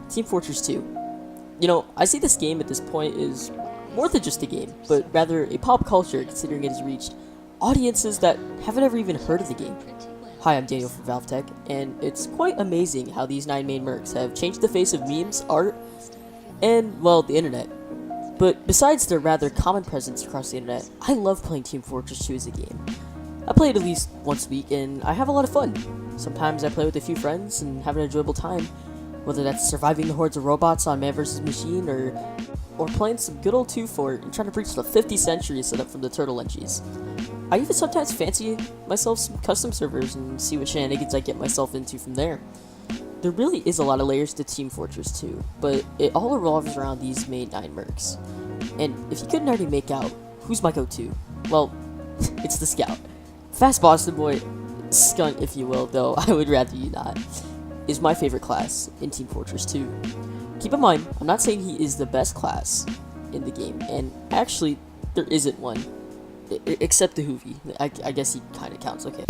Team Fortress 2. You know, I see this game at this point is more than just a game, but rather a pop culture, considering it has reached audiences that haven't ever even heard of the game. Hi, I'm Daniel from Valve Tech, and it's quite amazing how these 9 main mercs have changed the face of memes, art, and, well, the internet. But besides their rather common presence across the internet, I love playing Team Fortress 2 as a game. I play it at least once a week, and I have a lot of fun. Sometimes I play with a few friends and have an enjoyable time, whether that's surviving the hordes of robots on Man vs. Machine, or playing some good old 2 Fort and trying to breach the 50th century set up from the Turtle entries. I even sometimes fancy myself some custom servers and see what shenanigans I get myself into from there. There really is a lot of layers to Team Fortress 2, but it all revolves around these main 9 mercs. And if you couldn't already make out, who's my go-to? Well, it's the Scout. Fast Boston Boy, skunt if you will, though I would rather you not, is my favorite class in Team Fortress 2. Keep in mind, I'm not saying he is the best class in the game, and actually, there isn't one. Except the Hoovy. I guess he kinda counts, okay.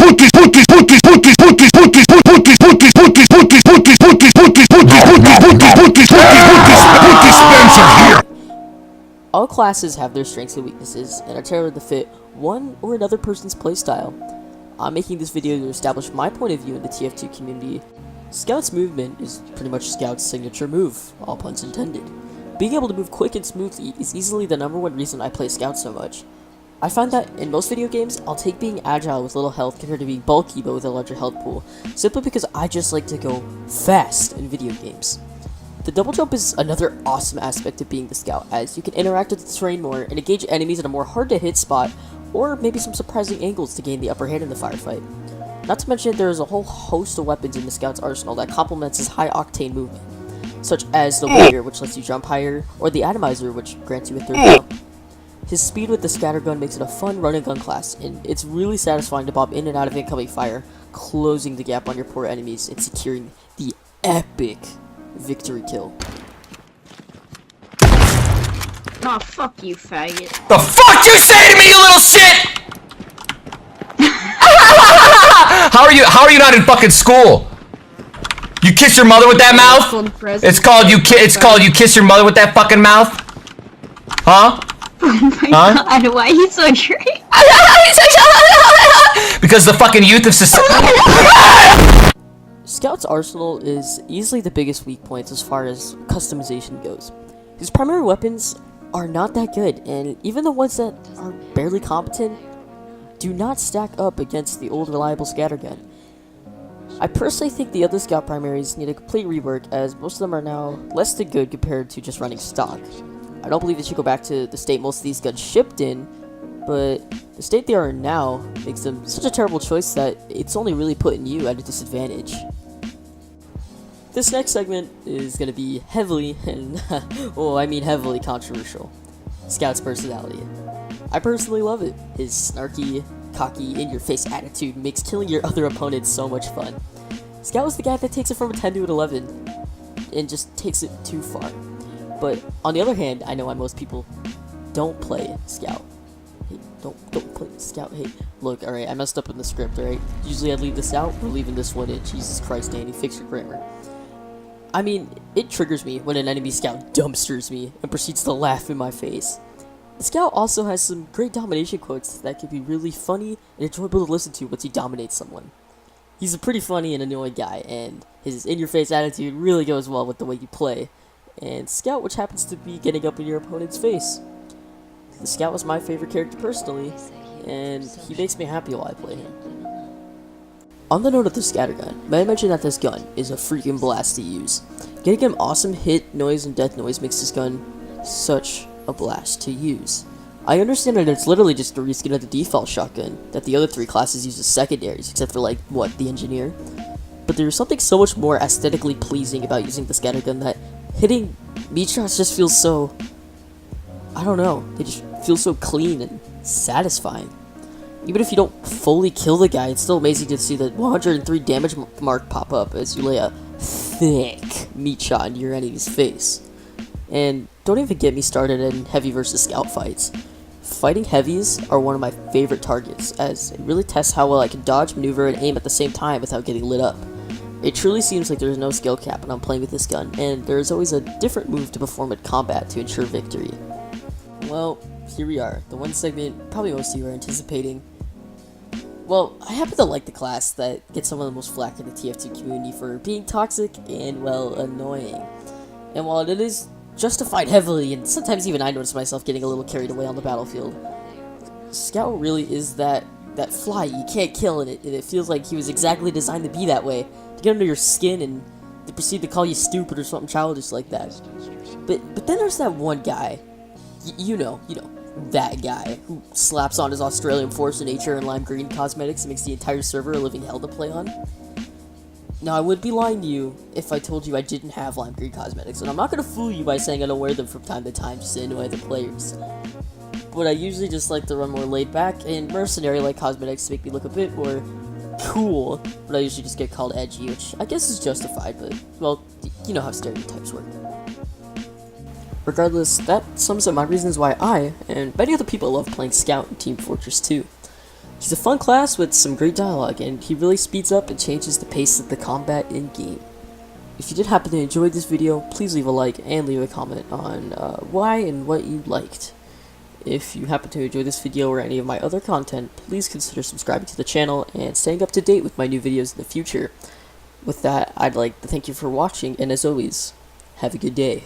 All classes have their strengths and weaknesses, and are tailored to fit one or another person's playstyle. I'm making this video to establish my point of view in the TF2 community. Scout's movement is pretty much Scout's signature move, all puns intended. Being able to move quick and smoothly is easily the #1 reason I play Scout so much. I find that in most video games, I'll take being agile with little health compared to being bulky but with a larger health pool, simply because I just like to go fast in video games. The double jump is another awesome aspect of being the Scout, as you can interact with the terrain more and engage enemies at a more hard to hit spot, or maybe some surprising angles to gain the upper hand in the firefight. Not to mention there is a whole host of weapons in the Scout's arsenal that complements his high octane movement, such as the Warrior, which lets you jump higher, or the Atomizer, which grants you a 3rd jump. His speed with the scattergun makes it a fun run-and-gun class, and it's really satisfying to bob in and out of incoming fire, closing the gap on your poor enemies and securing the epic victory kill. Oh, fuck you, faggot. The fuck you say to me, you little shit! How are you not in fucking school? You kiss your mother with that mouth? It's called you kiss your mother with that fucking mouth? Huh? Oh my god, why are you so angry? Because the fucking youth of society. Scout's arsenal is easily the biggest weak point as far as customization goes. His primary weapons are not that good, and even the ones that are barely competent do not stack up against the old reliable scattergun. I personally think the other Scout primaries need a complete rework, as most of them are now less than good compared to just running stock. I don't believe they should go back to the state most of these guns shipped in, but the state they are in now makes them such a terrible choice that it's only really putting you at a disadvantage. This next segment is going to be heavily, and well, I mean heavily controversial. Scout's personality. I personally love it. His snarky, cocky, in-your-face attitude makes killing your other opponents so much fun. Scout is the guy that takes it from a 10 to an 11, and just takes it too far. But on the other hand, I know why most people don't play Scout. Hey, don't play Scout. Hey, look, alright, I messed up in the script, alright? Usually I'd leave this out, we're leaving this one in. Jesus Christ, Danny, fix your grammar. I mean, it triggers me when an enemy Scout dumpsters me and proceeds to laugh in my face. The Scout also has some great domination quotes that could be really funny and enjoyable to listen to once he dominates someone. He's a pretty funny and annoying guy, and his in-your-face attitude really goes well with the way you play. And Scout, which happens to be getting up in your opponent's face. The Scout was my favorite character personally, and he makes me happy while I play him. On the note of the scattergun, may I mention that this gun is a freaking blast to use. Getting an awesome hit, noise, and death noise makes this gun such a blast to use. I understand that it's literally just a reskin of the default shotgun that the other 3 classes use as secondaries, except for like, what, the engineer? But there's something so much more aesthetically pleasing about using the scattergun that hitting meat shots just feels so, I don't know, they just feel so clean and satisfying. Even if you don't fully kill the guy, it's still amazing to see the 103 damage mark pop up as you lay a thick meat shot into your enemy's face. And don't even get me started in heavy versus Scout fights. Fighting heavies are one of my favorite targets, as it really tests how well I can dodge, maneuver, and aim at the same time without getting lit up. It truly seems like there's no skill cap when I'm playing with this gun, and there's always a different move to perform in combat to ensure victory. Well, here we are, the one segment probably most of you are anticipating. Well, I happen to like the class that gets some of the most flack in the TF2 community for being toxic and, well, annoying. And while it is justified heavily, and sometimes even I notice myself getting a little carried away on the battlefield, Scout really is that fly you can't kill, and it feels like he was exactly designed to be that way, to get under your skin and to proceed to call you stupid or something childish like that. But then there's that one guy, you know, that guy who slaps on his Australian Force of Nature and lime green cosmetics and makes the entire server a living hell to play on. Now, I would be lying to you if I told you I didn't have lime green cosmetics, and I'm not going to fool you by saying I don't wear them from time to time just to annoy other players. But I usually just like to run more laid back, and mercenary-like cosmetics to make me look a bit more cool, but I usually just get called edgy, which I guess is justified, but, well, you know how stereotypes work. Regardless, that sums up my reasons why I, and many other people, love playing Scout in Team Fortress 2. He's a fun class with some great dialogue, and he really speeds up and changes the pace of the combat in-game. If you did happen to enjoy this video, please leave a like and leave a comment on why and what you liked. If you happen to enjoy this video or any of my other content, please consider subscribing to the channel and staying up to date with my new videos in the future. With that, I'd like to thank you for watching, and as always, have a good day.